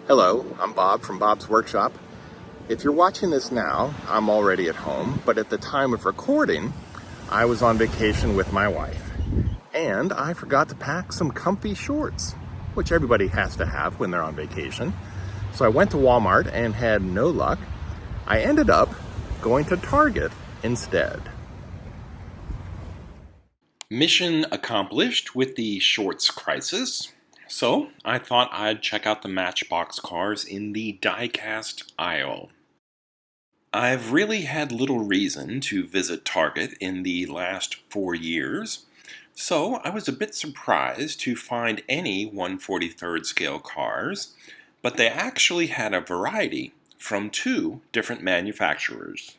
Hello, I'm Bob from Bob's Workshop. If you're watching this now, I'm already at home, but at the time of recording, I was on vacation with my wife. And I forgot to pack some comfy shorts, which everybody has to have when they're on vacation. So I went to Walmart and had no luck. I ended up going to Target instead. Mission accomplished with the shorts crisis. So I thought I'd check out the Matchbox cars in the diecast aisle. I've really had little reason to visit Target in the last 4 years, so I was a bit surprised to find any 1/43rd scale cars, but they actually had a variety from 2 different manufacturers.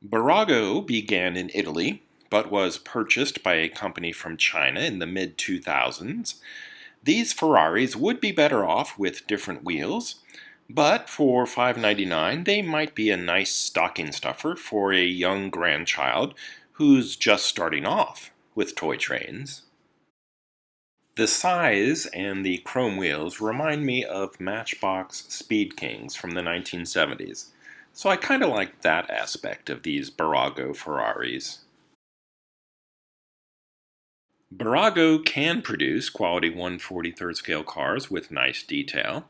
Bburago began in Italy, but was purchased by a company from China in the mid-2000s. These Ferraris would be better off with different wheels, but for $5.99 they might be a nice stocking stuffer for a young grandchild who's just starting off with toy trains. The size and the chrome wheels remind me of Matchbox Speed Kings from the 1970s, so I kind of like that aspect of these Bburago Ferraris. Bburago can produce quality 1/43rd scale cars with nice detail,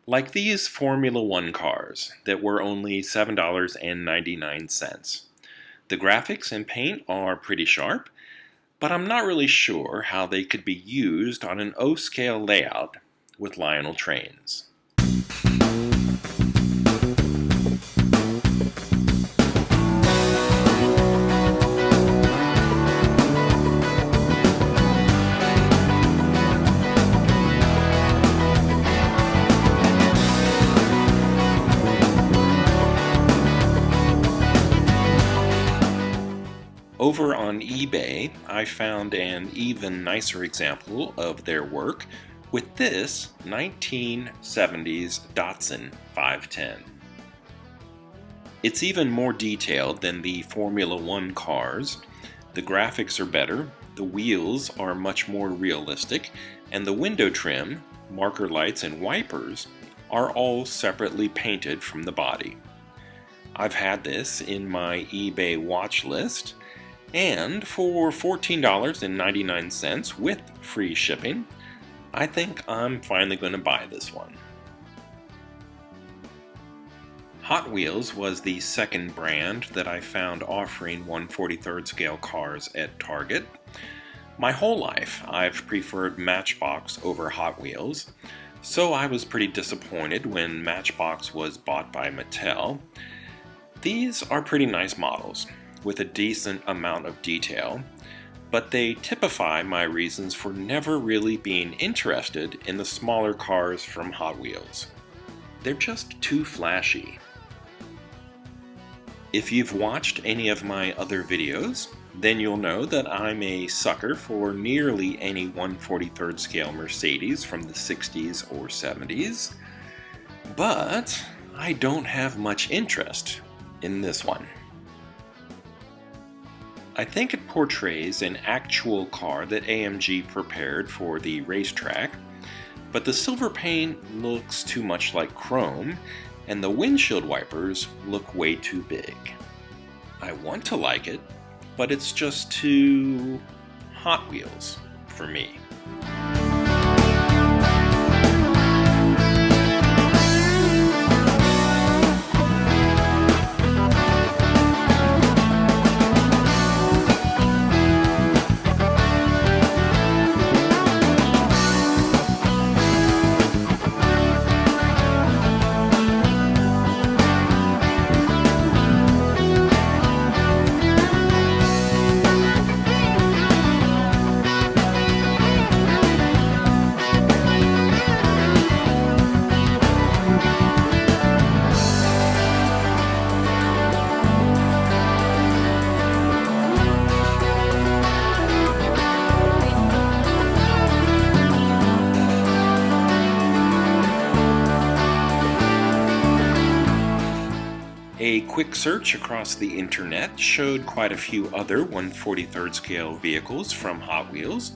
like these Formula One cars that were only $7.99. The graphics and paint are pretty sharp, but I'm not really sure how they could be used on an O-scale layout with Lionel trains. Over on eBay, I found an even nicer example of their work with this 1970s Datsun 510. It's even more detailed than the Formula One cars. The graphics are better, the wheels are much more realistic, and the window trim, marker lights, and wipers are all separately painted from the body. I've had this in my eBay watch list, and for $14.99 with free shipping, I think I'm finally going to buy this one. Hot Wheels was the second brand that I found offering 1/43rd scale cars at Target. My whole life, I've preferred Matchbox over Hot Wheels, so I was pretty disappointed when Matchbox was bought by Mattel. These are pretty nice models, with a decent amount of detail, but they typify my reasons for never really being interested in the smaller cars from Hot Wheels. They're just too flashy. If you've watched any of my other videos, then you'll know that I'm a sucker for nearly any 1/43rd scale Mercedes from the 60s or 70s, but I don't have much interest in this one. I think it portrays an actual car that AMG prepared for the racetrack, but the silver paint looks too much like chrome, and the windshield wipers look way too big. I want to like it, but it's just too Hot Wheels for me. A quick search across the internet showed quite a few other 1/43rd scale vehicles from Hot Wheels,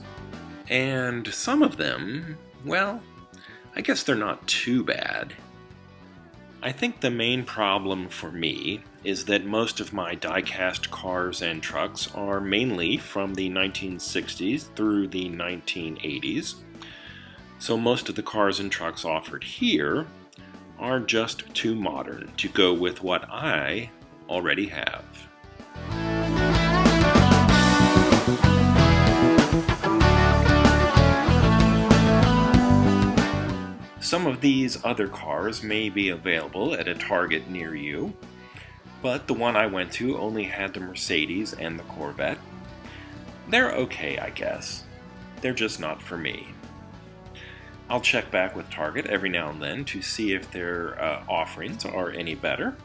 and some of them, well, I guess they're not too bad. I think the main problem for me is that most of my die-cast cars and trucks are mainly from the 1960s through the 1980s. So most of the cars and trucks offered here are just too modern to go with what I already have. Some of these other cars may be available at a Target near you, but the one I went to only had the Mercedes and the Corvette. They're okay, I guess. They're just not for me. I'll check back with Target every now and then to see if their offerings are any better.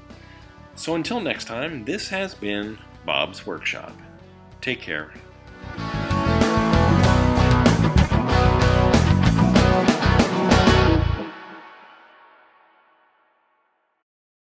So until next time, this has been Bob's Workshop. Take care.